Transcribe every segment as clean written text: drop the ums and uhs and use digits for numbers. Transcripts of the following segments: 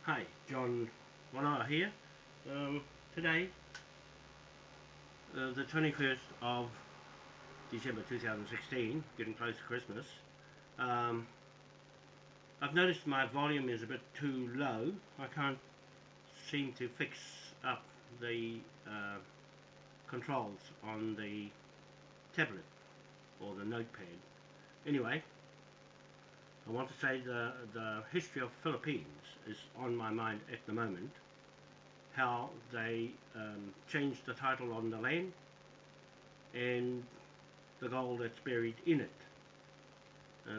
Hi, John Moai here. Today, the 21st of December 2016, getting close to Christmas, um, I've noticed my volume is a bit too low. I can't seem to fix up the controls on the tablet or the notepad. Anyway, I want to say the history of Philippines is on my mind at the moment. How they changed the title on the land and the gold that's buried in it.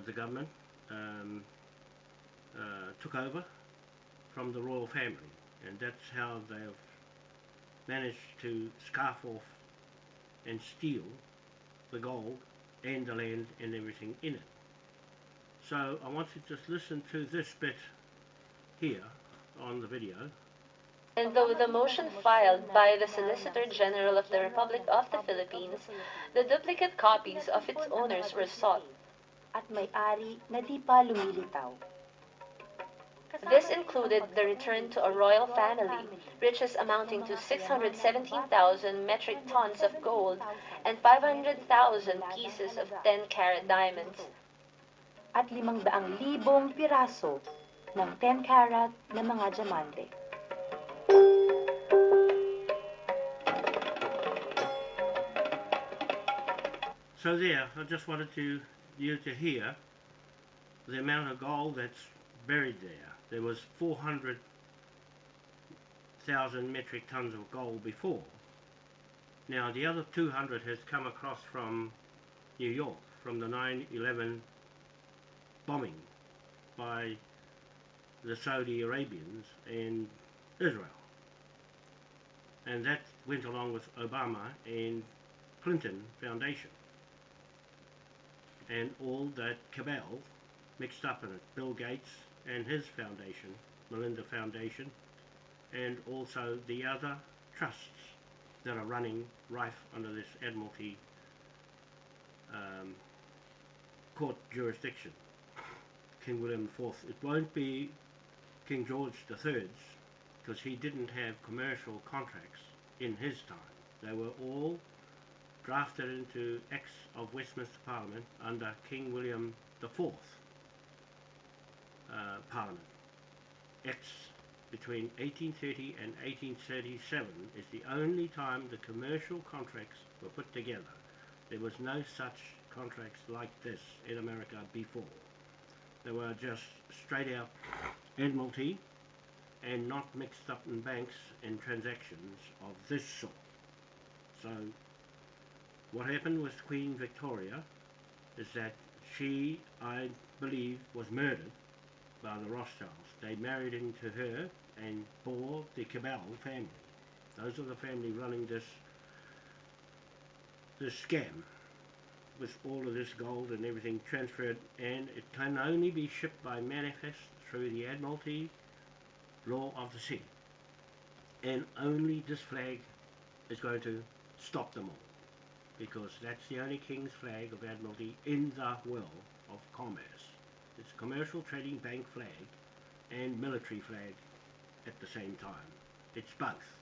The government took over from the royal family, and that's how they've managed to scarf off and steal the gold and the land and everything in it. So I want to just listen to this bit here on the video. And though the motion filed by the Solicitor General of the Republic of the Philippines, the duplicate copies of its owners were sought. At may-ari na di pa lumilitaw. This included the return to a royal family, riches amounting to 617,000 metric tons of gold and 500,000 pieces of 10-carat diamonds. At 500,000 piraso ng 10-carat na mga diamante. So there, I just wanted you to hear the amount of gold that's buried there. There was 400,000 metric tons of gold before. Now the other 200 has come across from New York, from the 9/11 bombing by the Saudi Arabians and Israel. And that went along with Obama and Clinton Foundation. And all that cabal mixed up in it. Bill Gates and his foundation, Melinda Foundation, and also the other trusts that are running rife under this Admiralty court jurisdiction. King William IV. It won't be King George III's, because he didn't have commercial contracts in his time. They were all drafted into Acts of Westminster Parliament under King William IV Parliament. Acts between 1830 and 1837 is the only time the commercial contracts were put together. There was no such contracts like this in America before. They were just straight out Admiralty and not mixed up in banks and transactions of this sort. So what happened with Queen Victoria is that she, I believe, was murdered by the Rothschilds. They married into her and bore the Cabal family. Those are the family running this scam with all of this gold and everything transferred, and it can only be shipped by manifest through the Admiralty law of the sea. And only this flag is going to stop them all, because that's the only King's flag of Admiralty in the world of commerce. It's a commercial trading bank flag and military flag at the same time. It's both.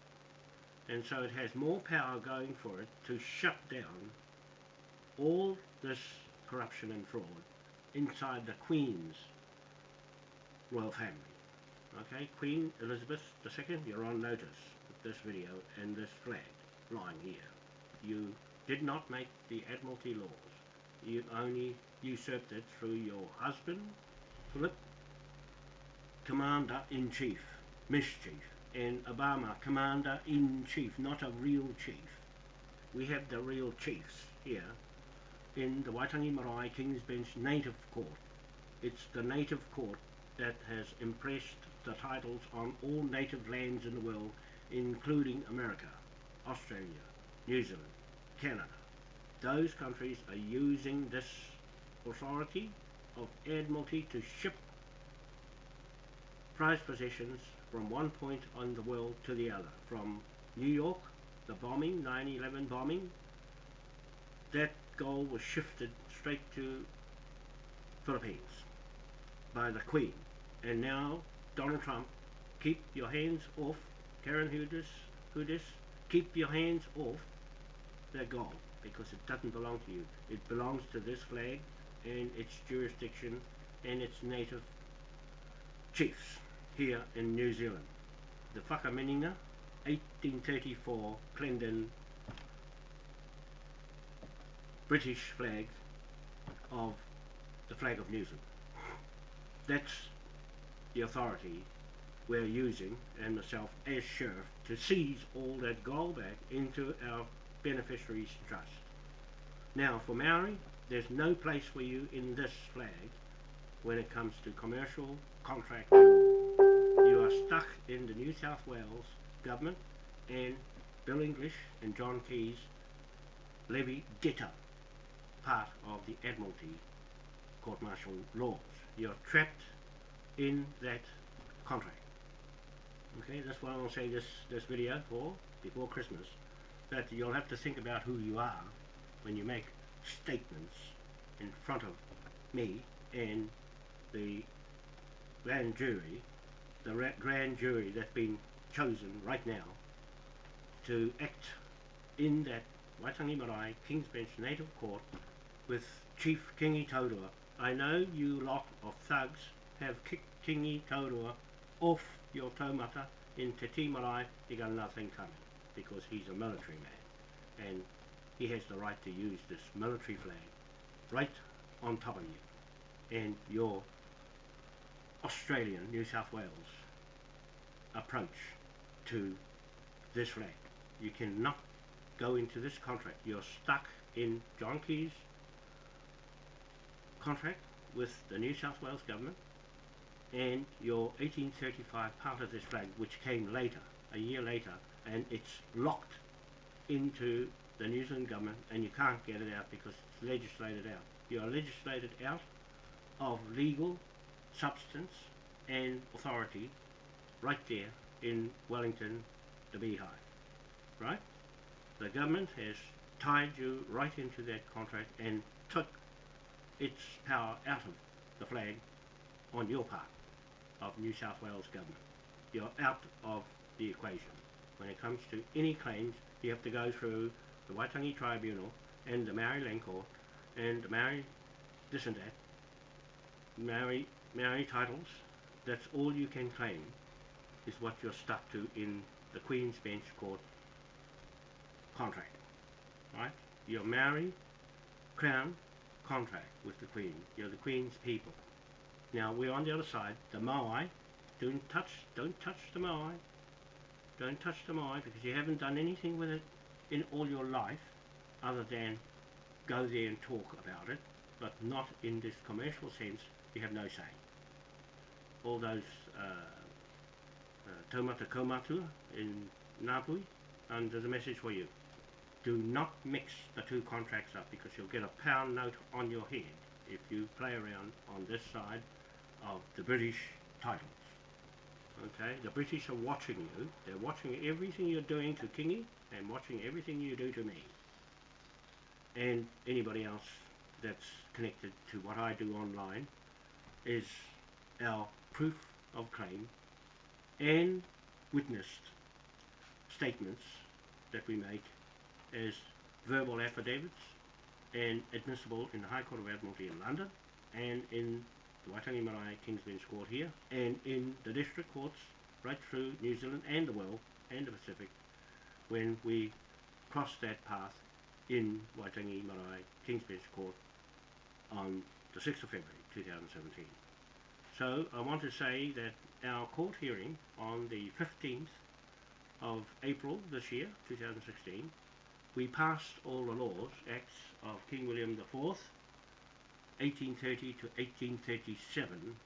And so it has more power going for it to shut down all this corruption and fraud inside the Queen's royal family. Okay, Queen Elizabeth II, you're on notice with this video and this flag lying here. You did not make the Admiralty laws. You only usurped it through your husband, Philip, Commander-in-Chief, Mischief, and Obama, Commander-in-Chief, not a real chief. We have the real chiefs here in the Waitangi Marae King's Bench Native Court. It's the native court that has impressed the titles on all native lands in the world, including America, Australia, New Zealand, Canada. Those countries are using this authority of Admiralty to ship prized possessions from one point on the world to the other. From New York, the bombing, 9/11 bombing, that goal was shifted straight to Philippines by the Queen. And now Donald Trump keep your hands off, Karen Hudis, keep your hands off that gold because it doesn't belong to you. It belongs to this flag and its jurisdiction and its native chiefs here in New Zealand. The Whakamininga, 1834 Clendon British flag of the flag of New Zealand. That's the authority we're using, and myself as sheriff, to seize all that gold back into our beneficiaries trust. Now for Maori, there's no place for you in this flag when it comes to commercial contract law. You are stuck in the New South Wales government and Bill English and John Key's levy ditto part of the Admiralty court-martial laws. You're trapped in that contract. Okay, that's what I want to say this video for before Christmas, that you'll have to think about who you are when you make statements in front of me and the grand jury, grand jury that's been chosen right now to act in that Waitangi Marae King's Bench Native Court with Chief Kingi Taurua. I know you lot of thugs have kicked Kingi Taurua off your taumata in Te Tii Marae. You got nothing coming because he's a military man and he has the right to use this military flag right on top of you and your Australian New South Wales approach to this flag. You cannot go into this contract. You're stuck in John Key's contract with the New South Wales government and your 1835 part of this flag, which came later, a year later, and it's locked into the New Zealand government and you can't get it out because it's legislated out. You are legislated out of legal substance and authority right there in Wellington, the Beehive, right? The government has tied you right into that contract and took its power out of the flag on your part of New South Wales government. You're out of the equation. When it comes to any claims, you have to go through the Waitangi Tribunal and the Maori Land Court and the Maori this and that, Maori titles. That's all you can claim is what you're stuck to in the Queen's Bench Court contract, right? Your Maori Crown contract with the Queen. You're the Queen's people. Now we're on the other side, the Moai. Don't touch the Moai. Don't touch the Moai because you haven't done anything with it in all your life other than go there and talk about it, but not in this commercial sense. You have no say. All those taumata kaumatu in Ngāpui, and there's a message for you. Do not mix the two contracts up because you'll get a pound note on your head if you play around on this side of the British titles. Okay, the British are watching you. They're watching everything you're doing to Kingi and watching everything you do to me and anybody else that's connected to what I do online. Is our proof of claim and witnessed statements that we make as verbal affidavits and admissible in the High Court of Admiralty in London and in the Waitangi Marae King's Bench Court here and in the district courts right through New Zealand and the world and the Pacific when we cross that path in Waitangi Marae King's Bench Court on the 6th of February 2017. So I want to say that our court hearing on the 15th of April this year, 2016, we passed all the laws, acts of King William IV, 1830 to 1837,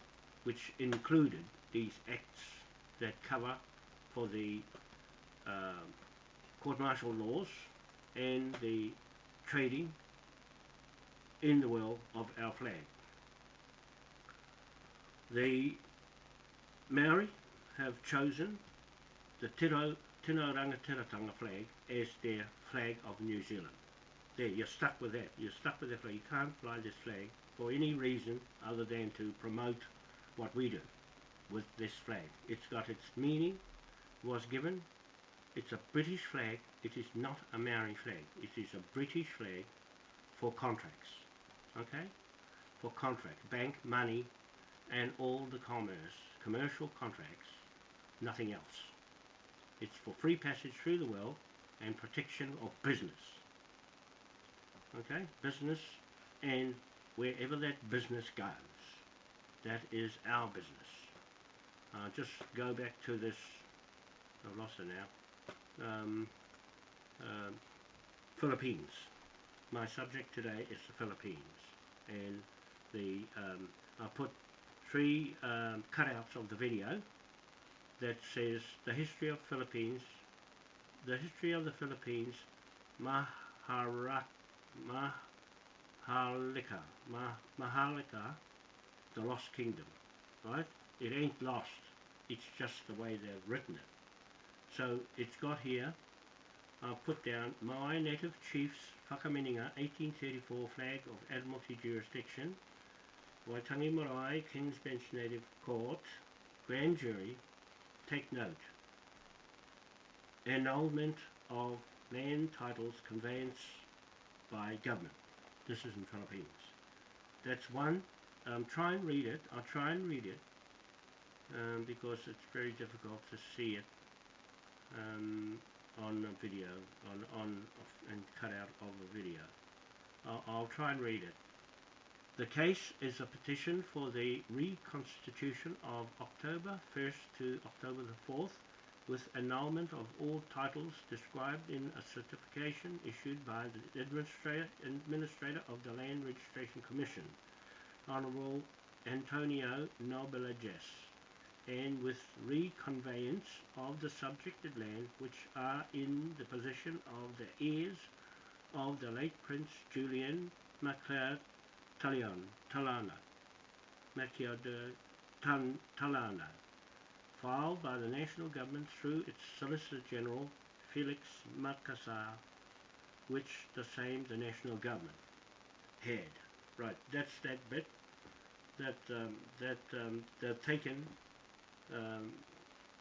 which included these acts that cover for the court-martial laws and the trading in the world of our flag. The Maori have chosen the Tino Rangatiratanga flag as their flag of New Zealand. There, you're stuck with that. You're stuck with that flag. You can't fly this flag for any reason other than to promote what we do. with this flag. It's got its meaning, was given. It's a British flag. It is not a Maori flag. It is a British flag for contracts. Okay? For contracts, bank, money, and all the commercial contracts, nothing else. It's for free passage through the world and protection of business. Okay? Business, and wherever that business goes, that is our business. Just go back to this, I've lost it now, Philippines. My subject today is the Philippines, and I put 3 cutouts of the video that says the history of Philippines, the history of the Philippines, Maharlika, the Lost Kingdom, right? It ain't lost, it's just the way they've written it. So it's got here, I've put down Moai Native Chiefs Whakamininga 1834 Flag of Admiralty Jurisdiction, Waitangi Marae King's Bench Native Court, Grand Jury, take note, annulment of land titles conveyance by government. This is in Philippines. That's one. Try and read it. I'll try and read it because it's very difficult to see it on a video, and cut out of a video. I'll try and read it. The case is a petition for the reconstitution of October 1st to October the 4th, with annulment of all titles described in a certification issued by the Administrator of the Land Registration Commission, Honourable Antonio Nobelages, and with reconveyance of the subjected land which are in the possession of the heirs of the late Prince Julian MacLeod Talana, filed by the national government through its Solicitor General Felix Makassar, which the national government had. Right, that's that bit that they've taken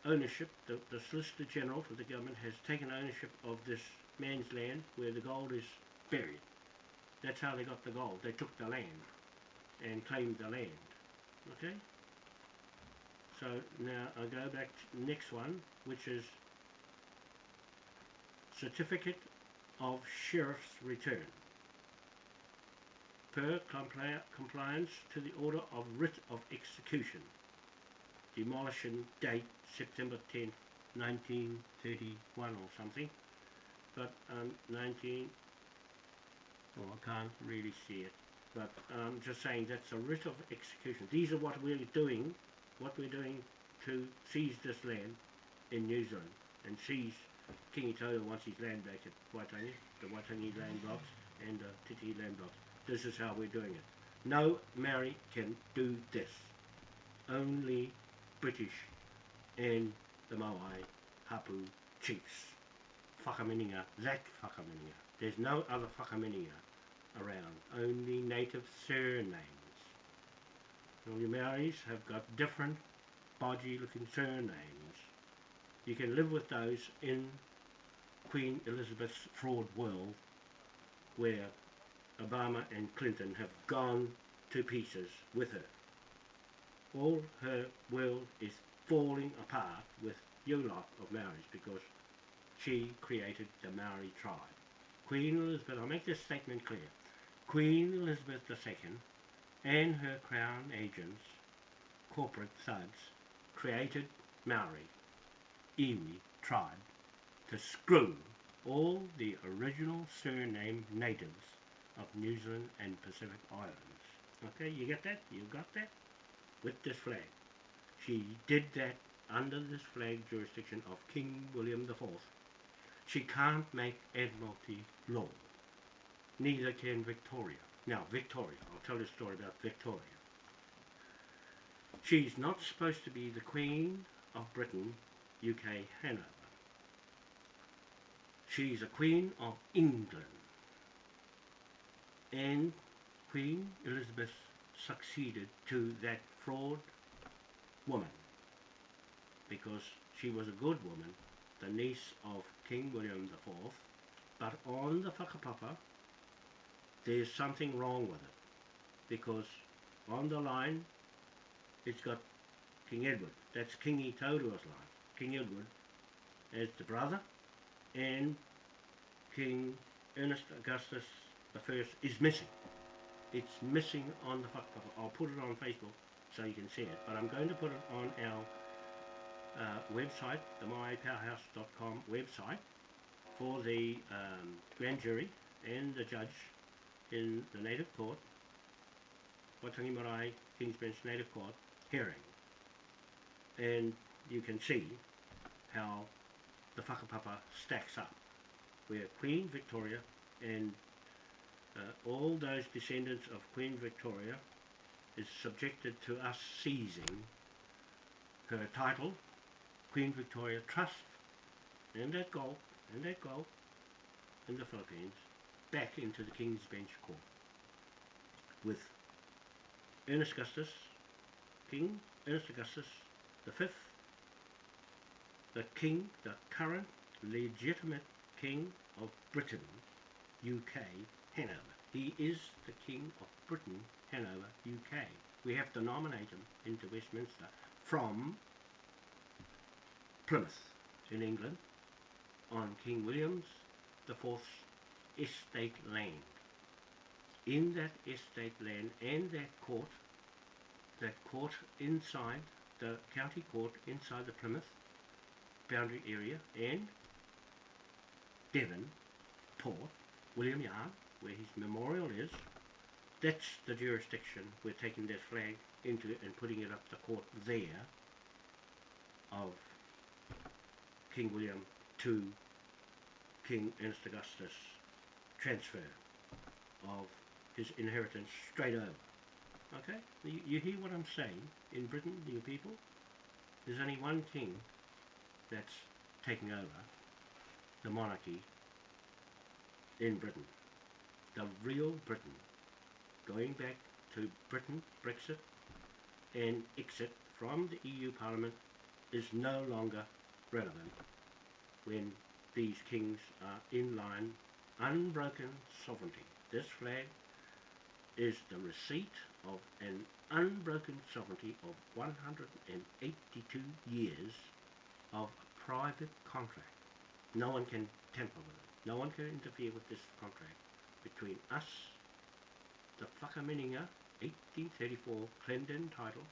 ownership. The Solicitor General for the government has taken ownership of this man's land where the gold is buried. That's how they got the gold. They took the land and claimed the land. Okay? So now I'll go back to the next one, which is Certificate of Sheriff's Return. Per compliance to the order of writ of execution. Demolition date September 10th, 1931 or something. But I can't really see it. But I'm just saying that's a writ of execution. These are what we're doing to seize this land in New Zealand and seize Kingi Toto wants his land back at Waitangi, the Waitangi land blocks and the Titi land blocks. This is how we're doing it. No Maori can do this. Only British and the Moai Hapu chiefs. Whakamininga, that Whakamininga. There's no other Whakamininga around, only native surnames. All your Maoris have got different bodgy looking surnames. You can live with those in Queen Elizabeth's fraud world, where Obama and Clinton have gone to pieces with her. All her world is falling apart with you lot of Maoris because she created the Maori tribe. Queen Elizabeth, I'll make this statement clear, Queen Elizabeth II and her crown agents, corporate thugs, created Maori, iwi tribe to screw all the original surname natives of New Zealand and Pacific Islands. Okay, you get that? You got that? With this flag. She did that under this flag jurisdiction of King William IV. She can't make Admiralty law. Neither can Victoria. Now, Victoria, I'll tell you a story about Victoria. She's not supposed to be the Queen of Britain, UK, Hanover. She's a Queen of England. And Queen Elizabeth succeeded to that fraud woman, because she was a good woman, the niece of King William IV, but on the whakapapa, there's something wrong with it, because on the line, it's got King Edward. That's Kingi Taurua's line. King Edward as the brother, and King Ernest Augustus I is missing. It's missing on the whakapapa. I'll put it on Facebook so you can see it, but I'm going to put it on our website, the moaipowerhouse.com website, for the grand jury and the judge in the native court, Waitangi Marae King's Bench Native Court hearing. And you can see how the whakapapa stacks up, where Queen Victoria and all those descendants of Queen Victoria is subjected to us seizing her title, Queen Victoria Trust, and that gold in the Philippines, back into the King's Bench Court, with Ernest Augustus, King Ernest Augustus V, the King, the current legitimate King of Britain, UK, Hanover. He is the King of Britain, Hanover, UK. We have to nominate him into Westminster from Plymouth in England on King William's IV's estate land. In that estate land and that court inside the county court inside the Plymouth boundary area, and Devon Port, William Yard, where his memorial is, that's the jurisdiction we're taking that flag into and putting it up the court there of King William to King Ernest Augustus transfer of his inheritance straight over. Okay? You hear what I'm saying? In Britain, you people, there's only one king that's taking over the monarchy in Britain. The real Britain. Going back to Britain, Brexit, and exit from the EU Parliament is no longer relevant when these kings are in line, unbroken sovereignty. This flag is the receipt of an unbroken sovereignty of 182 years of a private contract. No one can tamper with it. No one can interfere with this contract between us, the Whakamininga 1834 Clendon title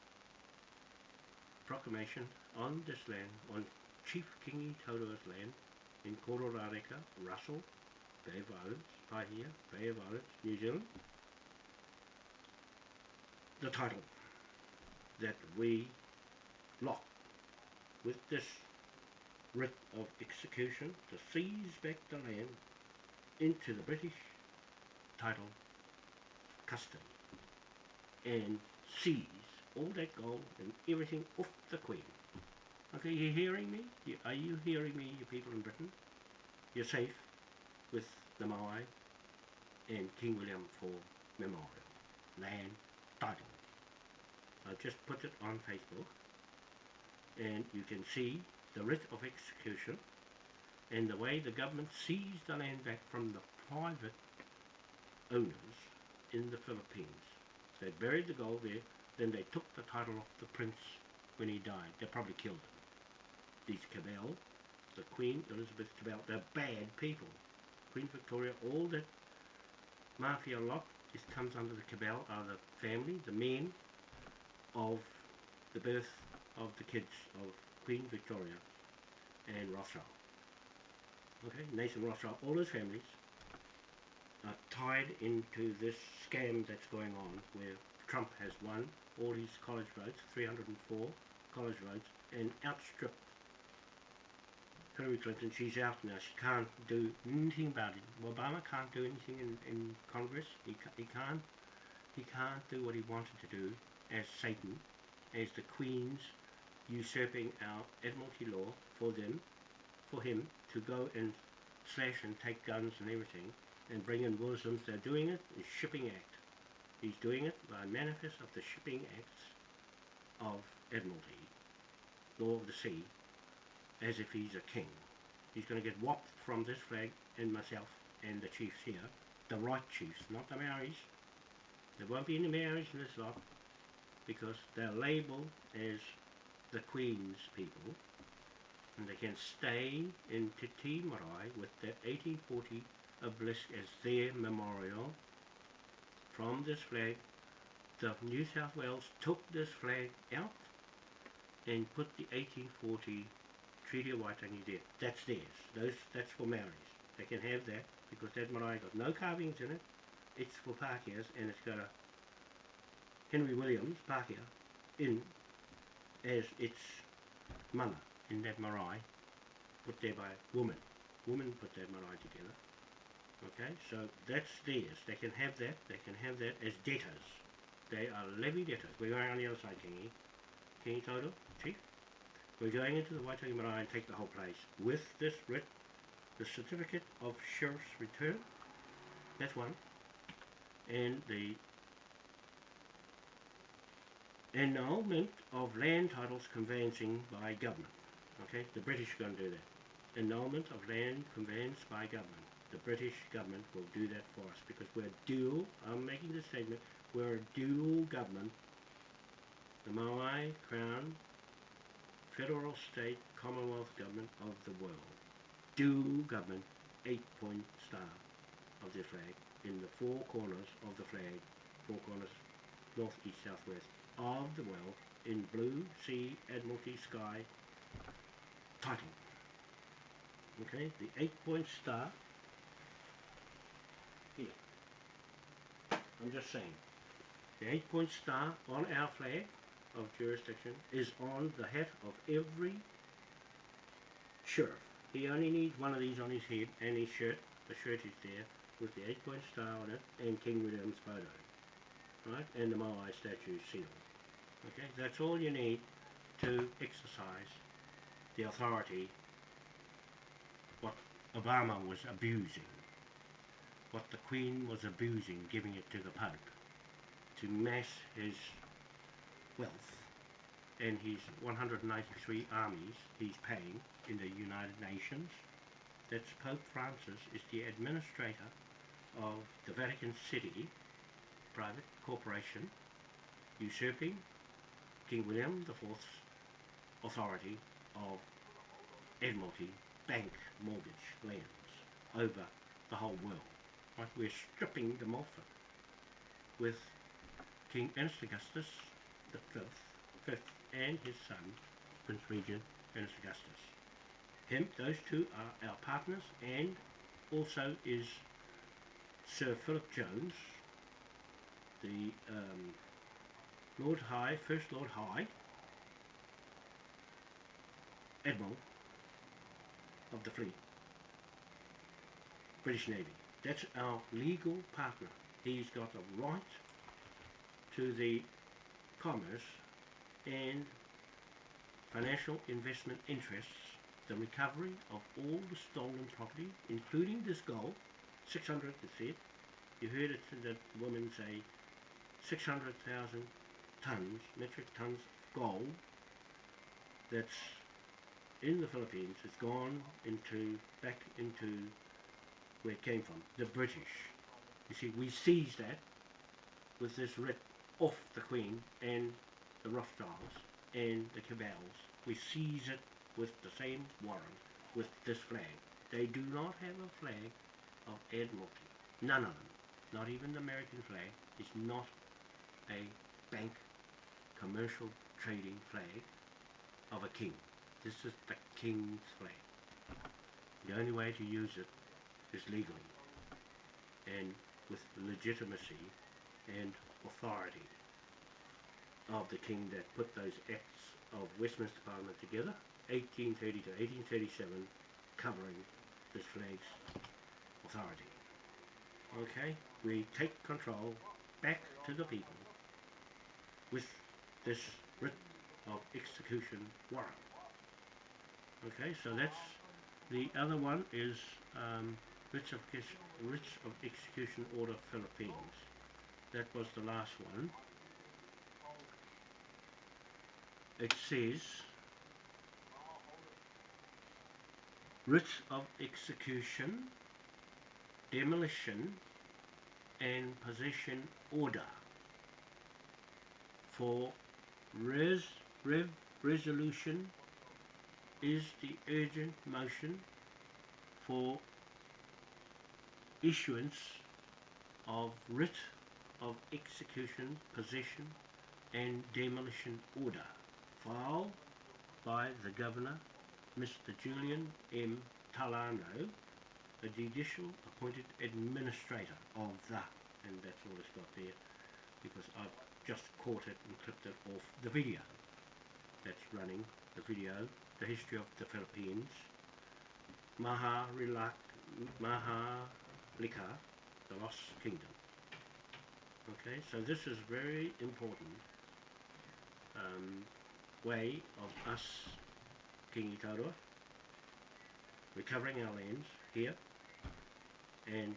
proclamation on this land, on Chief Kingi Taurua's land in Kororareka, Russell, Bay of Islands, Pahia, Bay of Islands, New Zealand. The title that we lock with this writ of execution to seize back the land into the British title custody and seize all that gold and everything off the Queen. Okay, you hearing me? Are you hearing me, you people in Britain? You're safe with the Moai and King William IV Memorial land title. I've just put it on Facebook, and you can see the writ of execution and the way the government seized the land back from the private owners in the Philippines. They buried the gold there, then they took the title off the prince when he died. They probably killed him. These cabal, the Queen Elizabeth cabal, they're bad people. Queen Victoria, all that mafia lot, this comes under the cabal, are the family, the men of the birth of the kids of Queen Victoria and Rothschild. Okay, Nathan Rothschild, all his families are tied into this scam that's going on, where Trump has won all his college votes, 304 college votes, and outstripped Hillary Clinton. She's out now. She can't do anything about it. Obama can't do anything in Congress. He can't do what he wanted to do as Satan, as the Queen's usurping our Admiralty law for him to go and slash and take guns and everything and bring in Muslims. They're doing it in Shipping Act. He's doing it by manifest of the Shipping Acts of Admiralty. law of the sea, as if he's a king. He's going to get whopped from this flag and myself and the chiefs here, the right chiefs, not the Maoris. There won't be any Maoris in this lot because they're labelled as the Queen's people, and they can stay in Te Tii Marae with that 1840 obelisk as their memorial. From this flag, the New South Wales took this flag out and put the 1840 Treaty of Waitangi there. That's theirs. That's for Maoris. They can have that because that marae got no carvings in it. It's for Pākehās, and it's got a Henry Williams, Pākehā, in as its mana in that marae, put there by a woman. Woman put that marae together. Okay, so that's theirs. They can have that. They can have that as debtors. They are levy debtors. We're going on the other side, Kingi. Kingi Toto, Chief. We're going into the Waitangi Marae and take the whole place with this writ, the certificate of sheriff's return. That's one. And the annulment of land titles conveyancing by government. Okay, the British are going to do that. Annulment of land conveyanced by government. The British government will do that for us because we're dual. I'm making this statement. We're a dual government. The Moai Crown, Federal, State, Commonwealth government of the world. Dual government, 8-point star of the flag in the four corners of the flag, four corners, north, east, south, west of the world in blue, sea, Admiralty, sky, title. Okay, the 8-point star here. I'm just saying. The 8-point star on our flag of jurisdiction is on the hat of every sheriff. He only needs one of these on his head and his shirt. The shirt is there with the 8-point star on it and King William's photo. Right? And the Moai statue seal. Okay, that's all you need to exercise the authority what Obama was abusing, what the Queen was abusing, giving it to the Pope to mass his wealth and his 193 armies he's paying in the United Nations. That's Pope Francis is the administrator of the Vatican City private corporation, usurping King William IV's authority of Admiralty bank mortgage lands over the whole world. Right? We're stripping them off it with King Ernest Augustus the fifth, and his son, Prince Regent Ernest Augustus. Those two are our partners, and also is Sir Philip Jones, the First Lord High Admiral of the Fleet, British Navy. That's our legal partner. He's got a right to the commerce and financial investment interests, the recovery of all the stolen property, including this gold, 600, it said. You heard it, that woman say 600,000 tons, metric tons of gold that's in the Philippines. It's gone back into where it came from, the British. You see, we seized that with this writ off the Queen and the Rothschilds and the cabals. We seize it with the same warrant, with this flag. They do not have a flag of Admiralty. None of them. Not even the American flag is not a bank commercial trading flag of a king. This is the king's flag. The only way to use it is legally and with legitimacy and authority of the king that put those acts of Westminster Parliament together, 1830 to 1837, covering this flag's authority. Okay, we take control back to the people with this writ of execution warrant. Okay, so that's the other one is writs of execution order Philippines. That was the last one. It says writ of execution, demolition, and possession order for resolution is the urgent motion for issuance of writ of execution, possession, and demolition order filed by the Governor, Mr. Julian M. Talano, the judicial appointed administrator of the, and that's all it's got there because I've just caught it and clipped it off the video that's running, the video, the history of the Philippines, Maharlika, the Lost Kingdom. Okay, so this is very important way of us, Kingi Taurua, recovering our lands here, and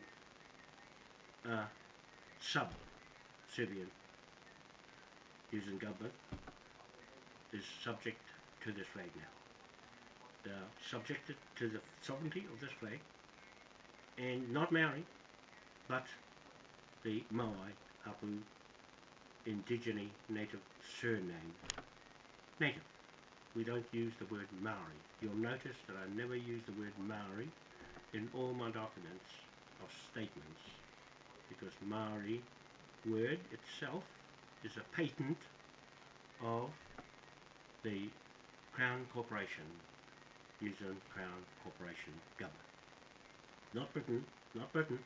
sub-Serbian using government is subject to this flag now. They are subjected to the sovereignty of this flag, and not Maori, but the Moai Hapu indigenous native surname. Native. We don't use the word Maori. You'll notice that I never use the word Maori in all my documents of statements, because Maori word itself is a patent of the Crown Corporation, New Zealand Crown Corporation government. Not Britain, not Britain,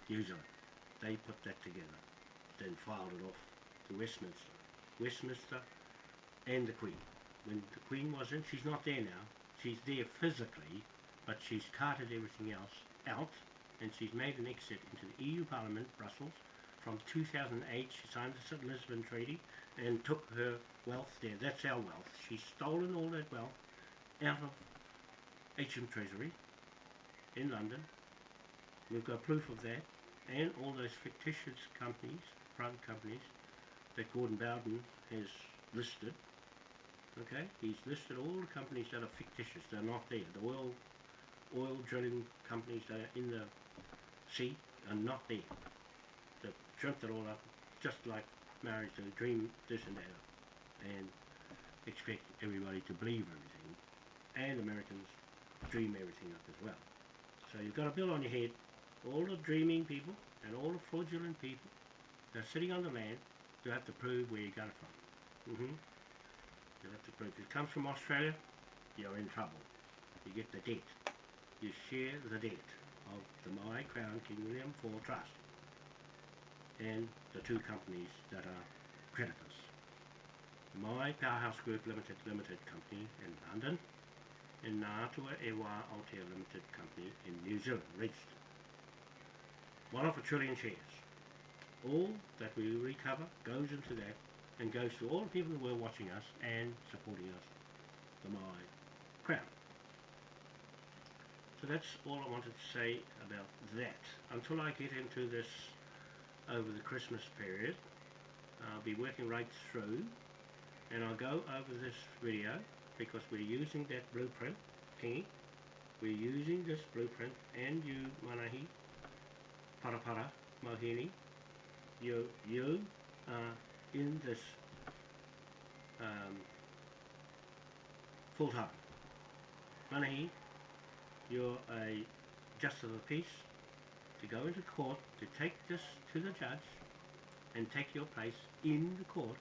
New Zealand. They put that together, then filed it off to Westminster. Westminster and the Queen. When the Queen was in, she's not there now. She's there physically, but she's carted everything else out, and she's made an exit into the EU Parliament, Brussels. From 2008, she signed the Lisbon Treaty and took her wealth there. That's our wealth. She's stolen all that wealth out of HM Treasury in London. We've got proof of that, and all those fictitious companies, private companies, that Gordon Bowden has listed. Okay, he's listed all the companies that are fictitious. They're not there. The oil drilling companies that are in the sea are not there. They've dreamt it all up, just like marriage, they dream this and that up, and expect everybody to believe everything, and Americans dream everything up as well. So you've got a bill on your head, all the dreaming people and all the fraudulent people that are sitting on the land, you have to prove where you got it from. You have to prove if it comes from Australia, you're in trouble. You get the debt. You share the debt of the Moai Crown King William IV Trust and the two companies that are creditors. The Moai Powerhouse Group Limited Company in London, and Ngātua Ewa Aotea Limited Company in New Zealand, registered. 1 trillion shares. All that we recover goes into that, and goes to all the people who were watching us and supporting us, the Moai Crown. So that's all I wanted to say about that. Until I get into this over the Christmas period, I'll be working right through, and I'll go over this video because we're using that blueprint, Kingi. We're using this blueprint, and you, Manahi, Parapara, Mohini, you are in this full time. Manahi, you're a justice of the peace, to go into court, to take this to the judge and take your place in the court,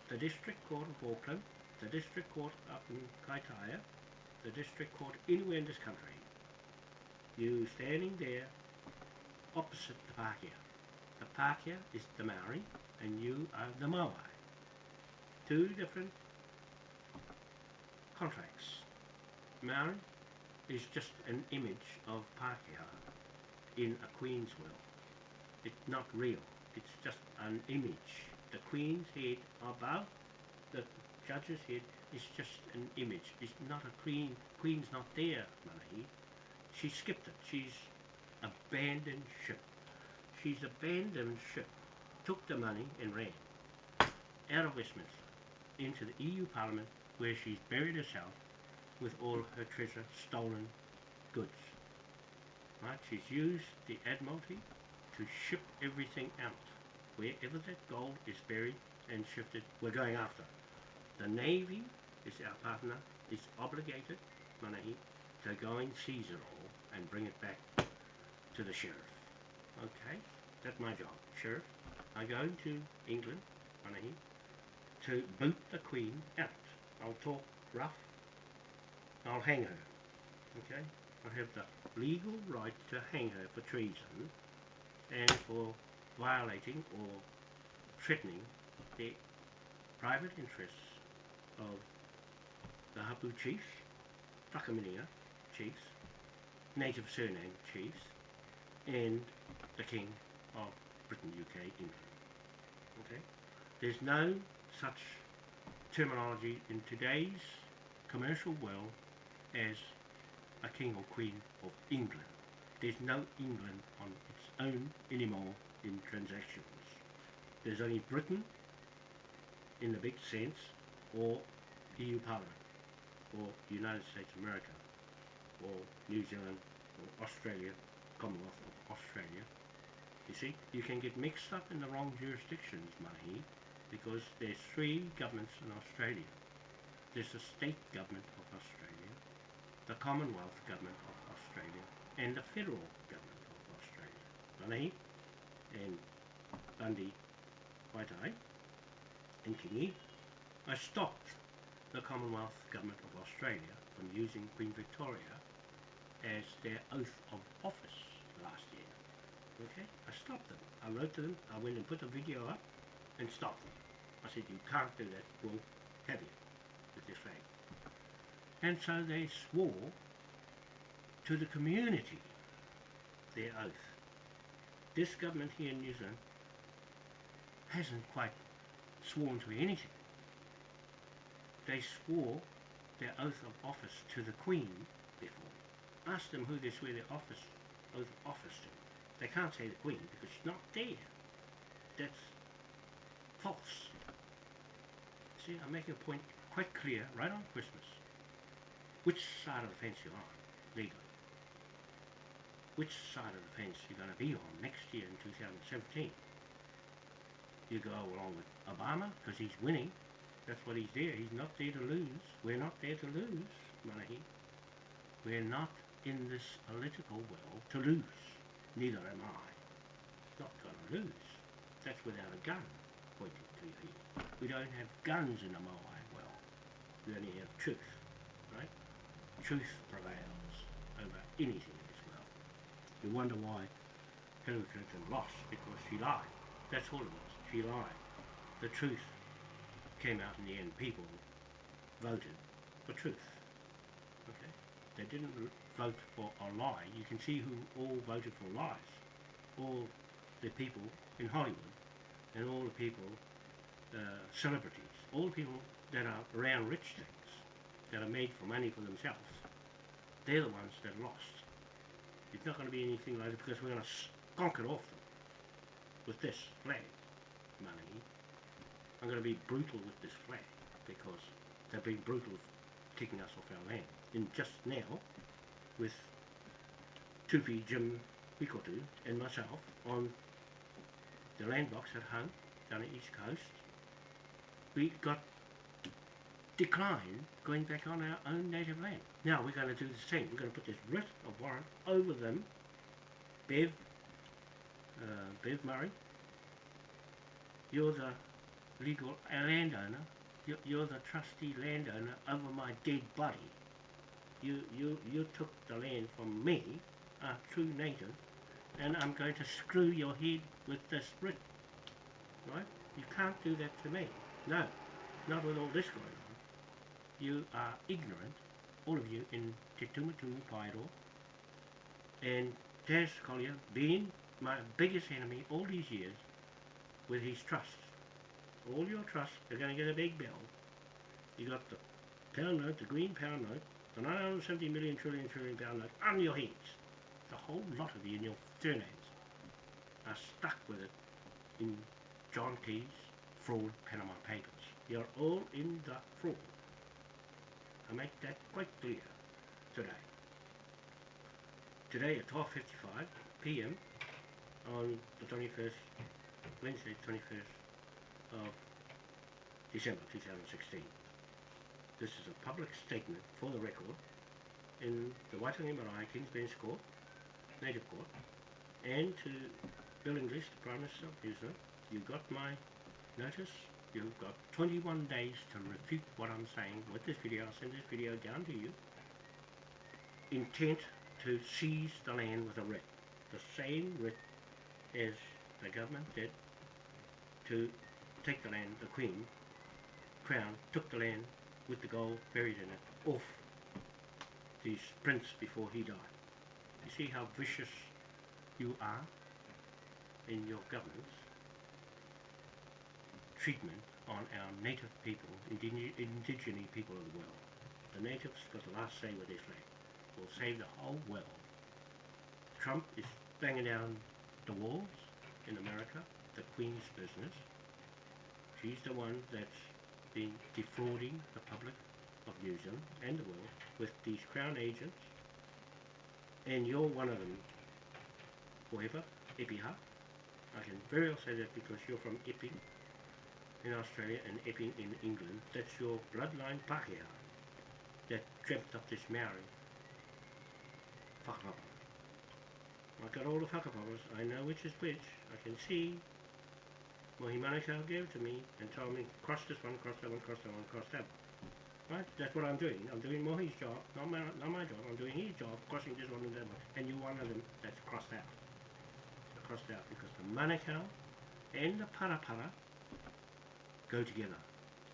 the district court of Auckland, the district court up in Kaitaia, the district court anywhere in this country. You standing there opposite the Pākehā. The Pākehā is the Maori and you are the Moai. Two different contracts. Maori is just an image of Pākehā in a Queen's will. It's not real. It's just an image. The Queen's head above the judge's head is just an image. It's not a queen. Queen's not there, Manahi. She skipped it. She's abandoned ship. She's abandoned ship. Took the money and ran out of Westminster into the EU Parliament, where she's buried herself with all her treasure stolen goods. Right? She's used the Admiralty to ship everything out. Wherever that gold is buried and shifted, we're going after. The Navy is our partner, is obligated, manahi, to go and seize it all and bring it back to the sheriff. Okay, that's my job, sheriff. I go to England, manahi, to boot the Queen out. I'll talk rough, I'll hang her. Okay, I have the legal right to hang her for treason and for violating or threatening the private interests of the Hapu chiefs, Whakamininga chiefs, native surname chiefs, and the King of Britain, UK, England. Okay? There's no such terminology in today's commercial world as a King or Queen of England. There's no England on its own anymore in transactions. There's only Britain in the big sense, or EU Parliament, or United States of America, or New Zealand, or Australia, Commonwealth of Australia. You see, you can get mixed up in the wrong jurisdictions, mahi, because there's three governments in Australia. There's the state government of Australia, the Commonwealth government of Australia, and the federal government of Australia. Mahi, and Bundy, Waitai, and Kingi, I stopped the Commonwealth government of Australia from using Queen Victoria as their oath of office last year. Okay, I stopped them. I wrote to them, I went and put the video up and stopped them. I said, you can't do that, we'll have you with this flag. And so they swore to the community their oath. This government here in New Zealand hasn't quite sworn to anything. They swore their oath of office to the Queen before. Ask them who they swear their oath of office to. They can't say the Queen because she's not there. That's false. See, I'm making a point quite clear right on Christmas. Which side of the fence you're on, legally. Which side of the fence you're going to be on next year in 2017. You go along with Obama because he's winning. That's what he's there. He's not there to lose. We're not there to lose, Manahi. We're not in this political world to lose. Neither am I. Not going to lose. That's without a gun pointing to your head. We don't have guns in the Moai world. We only have truth, right? Truth prevails over anything in this world. You wonder why Hillary Clinton lost, because she lied. That's all it was. She lied. The truth came out in the end. People voted for truth. Okay? They didn't vote for a lie. You can see who all voted for lies. All the people in Hollywood and all the people, celebrities, all the people that are around rich things, that are made for money for themselves, they're the ones that lost. It's not going to be anything like it because we're going to skunk it off them with this flag money. I'm going to be brutal with this flag because they've been brutal kicking us off our land. And just now, with Tupi Jim Wikotu and myself on the land box at home down the east coast, we got declined going back on our own native land. Now we're going to do the same. We're going to put this writ of warrant over them. Bev Murray, you're the legal landowner. You're the trustee landowner over my dead body. You took the land from me, a true native, and I'm going to screw your head with this writ. Right? You can't do that to me. No, not with all this going on. You are ignorant, all of you, in Te Tumutumu Pairo, and Taz Collier being my biggest enemy all these years with his trusts. All your trusts are going to get a big bill. You got the pound note, the green pound note, the 970 million trillion pound note on your heads. The whole lot of you in your surnames are stuck with it in John Key's fraud Panama Papers. You're all in the fraud. I make that quite clear today. Today at 12:55 p.m. on the 21st, Wednesday 21st of December 2016. This is a public statement for the record in the Waitangi Marae King's Bench Court, Native Court, and to Bill English, the Prime Minister of New Zealand. You got my notice. You've got 21 days to refute what I'm saying with this video. I'll send this video down to you. Intent to seize the land with a writ. The same writ as the government did to take the land. The Queen, Crown, took the land with the gold buried in it off this prince before he died. You see how vicious you are in your government's treatment on our native people, indigenous people of the world. The natives got the last say with this land. Will save the whole world. Trump is banging down the walls in America, the Queen's business. She's the one that's been defrauding the public of New Zealand and the world with these Crown agents, and you're one of them, forever, Epiha. I can very well say that because you're from Epping in Australia and Epping in England. That's your bloodline Pākehā that dreamt up this Maori whakapapa. I got all the whakapapas, I know which is which. I can see Mohi Manukau gave it to me and told me cross this one, cross that one, cross that one, cross that one. Right? That's what I'm doing. I'm doing Mohi's job, not my job. I'm doing his job, crossing this one and that one. And you're one of them that's crossed out. Crossed out because the Manukau and the Parapara go together.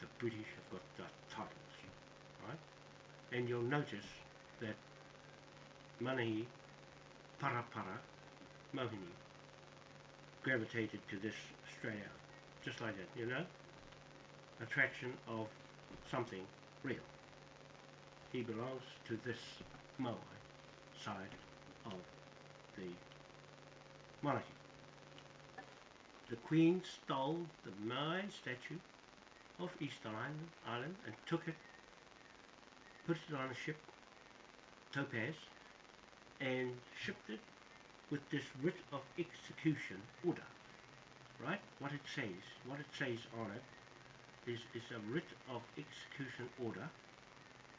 The British have got the titles, right? And you'll notice that Manahi, Parapara, Mohini gravitated to this straight out, just like that, you know? Attraction of something real. He belongs to this Moai side of the monarchy. The Queen stole the Moai statue of Easter Island and took it, put it on a ship, Topaz, and shipped it with this writ of execution order. Right? What it says on it is a writ of execution order,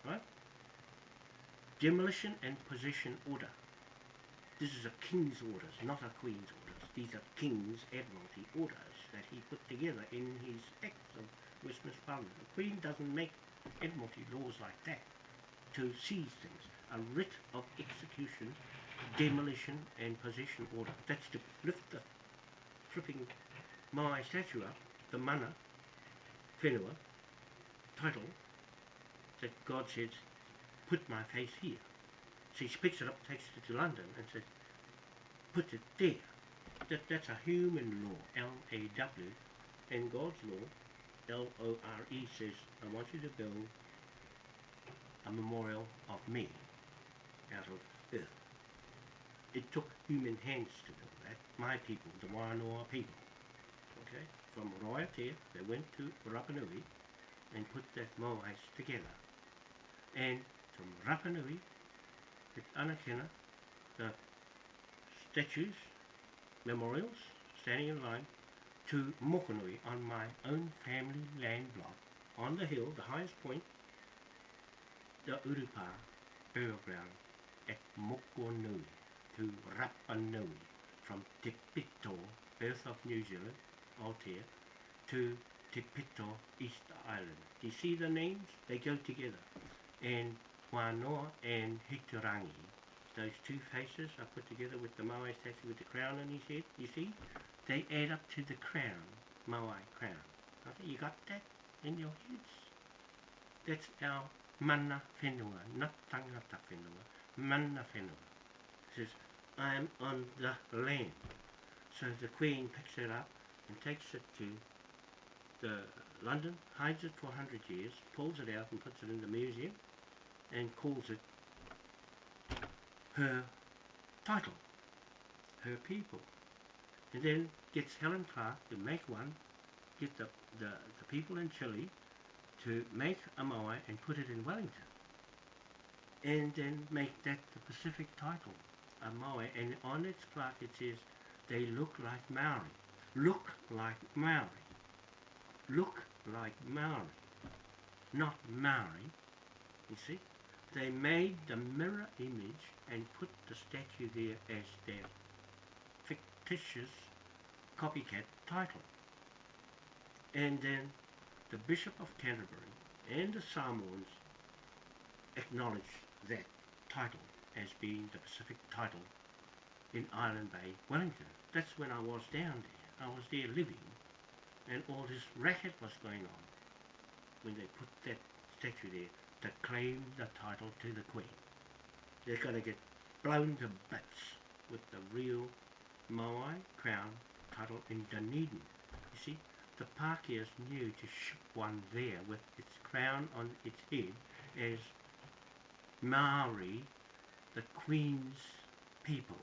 right? Demolition and possession order. This is a king's orders, not a queen's orders. These are king's admiralty orders that he put together in his acts of Westminster Parliament. The Queen doesn't make admiralty laws like that to seize things. A writ of execution, demolition and possession order. That's to lift the flipping Moai statue up, the mana, whenua, title, that God says, put my face here. So she picks it up, takes it to London and says, put it there. That's a human law, L-A-W, and God's law, L-O-R-E, says, I want you to build a memorial of me out of earth. It took human hands to build that. My people, the Wānoa people, okay, from Raiatea, they went to Rapa Nui and put that Moai together. And from Rapa Nui, at Anakena, the statues, memorials, standing in line, to Mokonui on my own family land block, on the hill, the highest point, the Urupa burial ground at Mokonui, to Rapa Nui, from Te Pito, birth of New Zealand, Aotea, to Te Pito, Easter Island. Do you see the names? They go together. And Wānoa and Hiturangi, those two faces are put together with the Moai statue with the crown on his head, you see? They add up to the crown, Moai crown. Okay, you got that in your heads? That's our mana whenua, not tangata whenua, mana whenua. It says, I am on the land. So the Queen picks it up and takes it to the London, hides it for 100 years, pulls it out and puts it in the museum and calls it her title, her people. And then gets Helen Clark to make one, get the people in Chile to make a Moai and put it in Wellington. and then make that the Pacific title, a Moai, and on its plaque it says, they look like Maori. Look like Maori. Look like Maori. Not Maori, you see. They made the mirror image and put the statue there as their fictitious copycat title. And then the Bishop of Canterbury and the Samoans acknowledged that title as being the Pacific title in Island Bay, Wellington. That's when I was down there. I was there living, and all this racket was going on when they put that statue there to claim the title to the Queen. They're going to get blown to bits with the real Moai crown title in Dunedin. You see, the Pākehās knew to ship one there with its crown on its head as Maori, the Queen's people.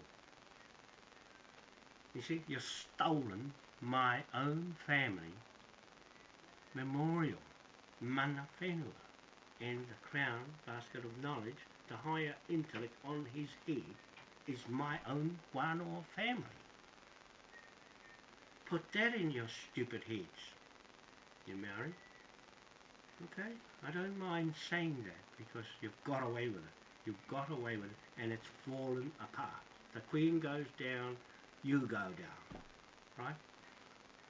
You see, you've stolen my own family memorial, mana whenua, and the crown, basket of knowledge, the higher intellect on his head is my own whānau family. Put that in your stupid heads, you Maori. Okay? I don't mind saying that because you've got away with it. You've got away with it and it's fallen apart. The Queen goes down, you go down. Right?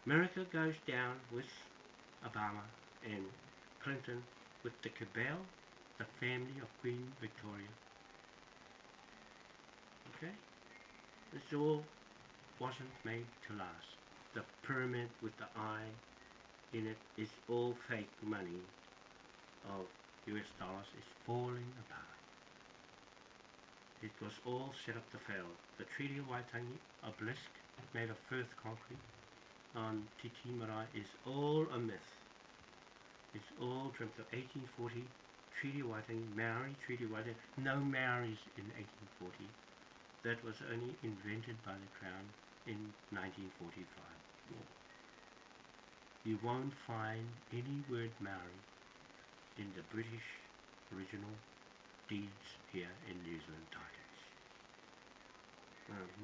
America goes down with Obama and Clinton with the cabal, the family of Queen Victoria. Okay? This all wasn't made to last. The pyramid with the eye in it is all fake money of US dollars. Is falling apart. It was all set up to fail. The Treaty of Waitangi, obelisk made of Firth concrete on Titi Marae, is all a myth. It's all dreamt of 1840 Treaty of Waitangi, Maori Treaty of Waitangi. No Maoris in 1840. That was only invented by the Crown in 1945. You won't find any word Maori in the British original deeds here in New Zealand titles.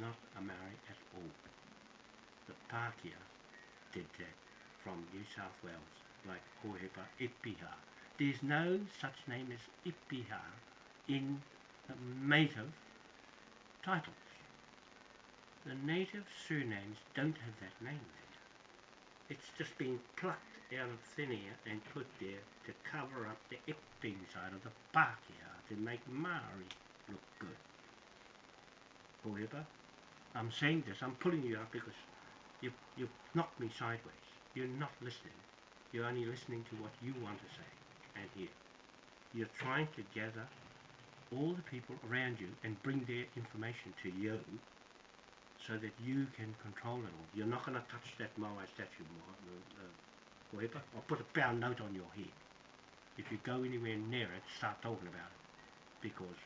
Not a Maori at all. The Pākehā did that from New South Wales, like Hohepa Ipiha. There's no such name as Ipiha in the native titles. The native surnames don't have that name there. It's just been plucked out of thin air and put there to cover up the Iping side of the Pākehā to make Maori look good. However, I'm saying this, I'm pulling you up because you've knocked me sideways. You're not listening. You're only listening to what you want to say and hear. You're trying to gather all the people around you and bring their information to you so that you can control it all. You're not going to touch that Moai statue, Hohepa. I'll put a pound note on your head. If you go anywhere near it, start talking about it. Because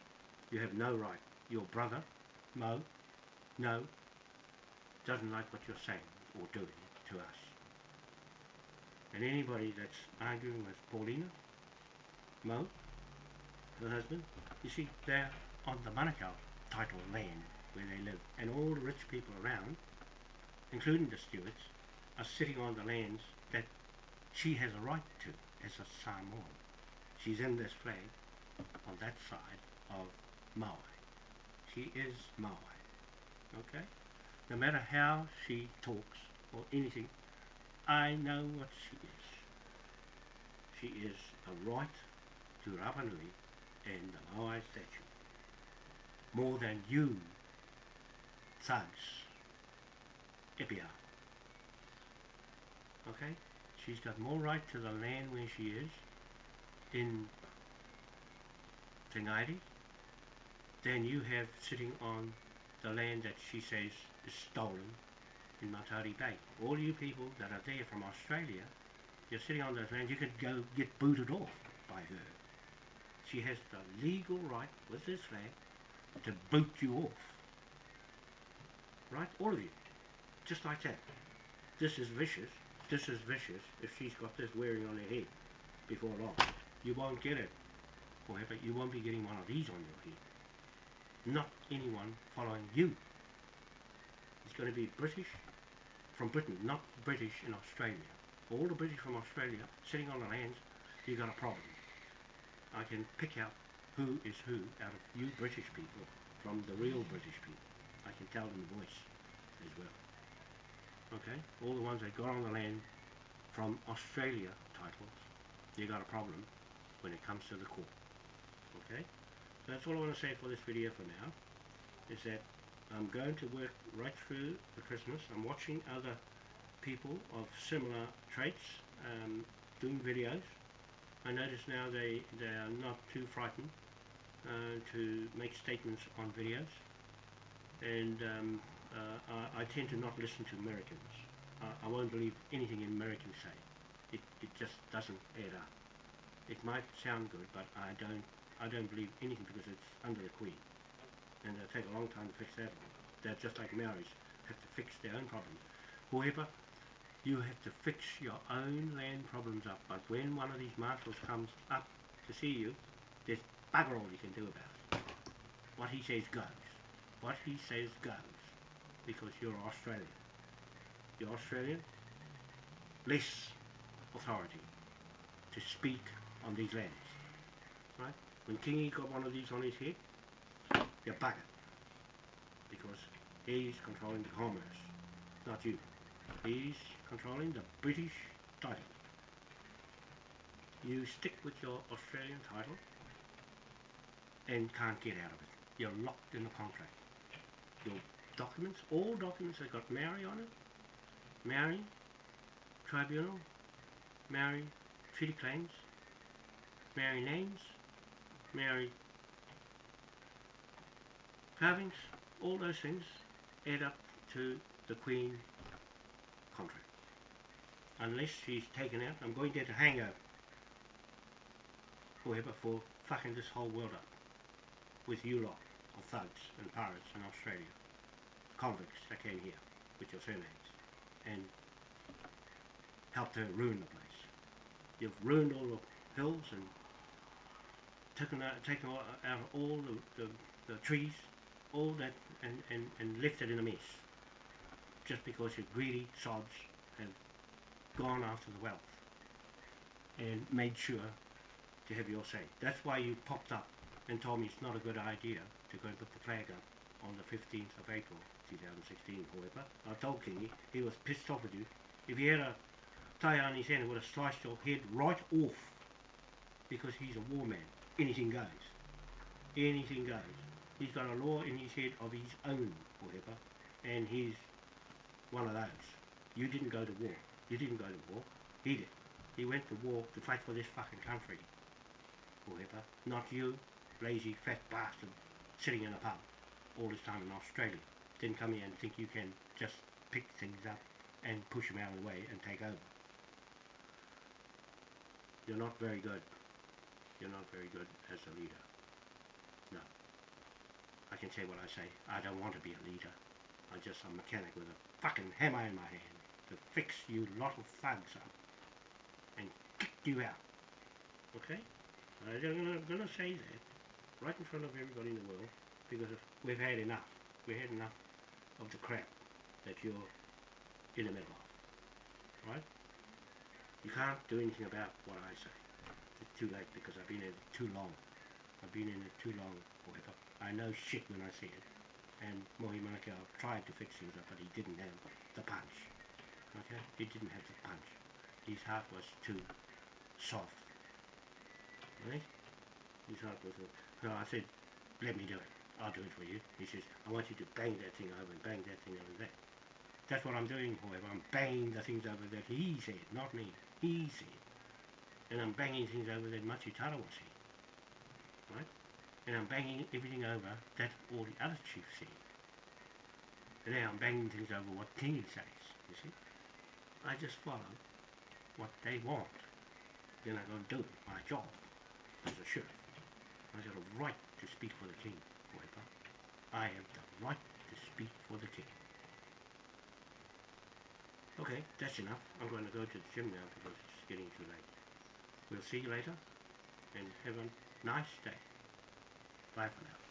you have no right. Your brother, Mo, no, doesn't like what you're saying or doing to us. And anybody that's arguing with Paulina, Mo, her husband, you see, they're on the Manukau title land where they live. And all the rich people around, including the Stewarts, are sitting on the lands that she has a right to as a Samoan. She's in this flag on that side of Moai. She is Moai. Okay? No matter how she talks or anything, I know what she is. She is a right to Rapa Nui and the Moai statue. More than you thugs. Epia. Okay? She's got more right to the land where she is in Te Ngaire than you have sitting on the land that she says is stolen in Matauri Bay. All you people that are there from Australia, you're sitting on those lands, you could go get booted off by her. She has the legal right with this flag to boot you off. Right? All of you. Just like that. This is vicious. This is vicious if she's got this wearing on her head before long. You won't get it. However, you won't be getting one of these on your head. Not anyone following you. It's going to be British from Britain, not British in Australia. All the British from Australia sitting on the lands, you got a problem. I can pick out who is who out of you British people from the real British people. I can tell in the voice as well. Okay? All the ones that got on the land from Australia titles, you got a problem when it comes to the court. Okay? So that's all I want to say for this video for now, is that I'm going to work right through the Christmas. I'm watching other people of similar traits doing videos. I notice now they are not too frightened to make statements on videos, and I tend to not listen to Americans. I won't believe anything Americans say. It just doesn't add up. It might sound good, but I don't believe anything, because it's under the Queen, and it'll take a long time to fix that one. They're just like Maoris, have to fix their own problems. However, you have to fix your own land problems up, but when one of these marshals comes up to see you, there's bugger all you can do about it. What he says goes. What he says goes, because you're Australian. You're Australian, less authority to speak on these lands. Right? When Kingy got one of these on his head, you're buggered, because he's controlling the commerce, not you. He's controlling the British title. You stick with your Australian title and can't get out of it. You're locked in the contract. Your documents, all documents that got Maori on it, Maori Tribunal, Maori treaty claims, Maori names, Maori carvings, all those things add up to the Queen contract. Unless she's taken out, I'm going there to hang her forever for fucking this whole world up with you lot of thugs and pirates in Australia, convicts that came here with your surnames and helped her ruin the place. You've ruined all the hills and taken out all the trees, all that, and left it in a mess, just because your greedy sods have gone after the wealth and made sure to have your say. That's why you popped up and told me it's not a good idea to go and put the flag up on the 15th of April 2016. However, I told Kingy, he was pissed off with you. If he had a tie on his hand, he would have sliced your head right off, because he's a war man. Anything goes. Anything goes. He's got a law in his head of his own, however, and he's one of those. You didn't go to war. You didn't go to war. He did. He went to war to fight for this fucking country, however. Not you, lazy fat bastard, sitting in a pub all this time in Australia. Didn't come here and think you can just pick things up and push them out of the way and take over. You're not very good. You're not very good as a leader. No. I can say what I say. I don't want to be a leader. I'm just a mechanic with a fucking hammer in my hand to fix you lot of thugs up and kick you out. Okay? I'm going to say that right in front of everybody in the world, because we've had enough. We've had enough of the crap that you're in the middle of. Right? You can't do anything about what I say. It's too late, because I've been in it too long. I've been in it too long, however. I know shit when I see it. And Moai Manukau tried to fix things up, but he didn't have the punch. Okay? He didn't have the punch. His heart was too soft. Right? His heart was... So I said, let me do it. I'll do it for you. He says, I want you to bang that thing over and bang that thing over and that. That's what I'm doing, however. I'm banging the things over that he said, not me. He said. And I'm banging things over that Machitara was saying. Right? And I'm banging everything over that all the other chiefs said. And now I'm banging things over what Kingy says, you see. I just follow what they want. Then I'm going to do it, my job, as a sheriff. I've got a right to speak for the king, however. I have the right to speak for the king. Okay, that's enough. I'm going to go to the gym now, because it's getting too late. We'll see you later, and have a nice day. Bye for now.